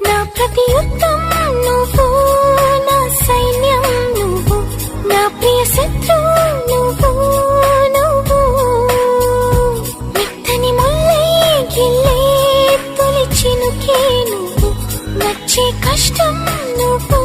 నా ప్రతి యుద్ధం నువ్వు, నా సైన్యం నువ్వు, నా ప్రియ శత్రువు నువ్వు నువ్వు. మెత్తని ముల్లే గిల్లే తొలి చినుకే నువ్వు, వచ్చే కష్టం నువ్వు.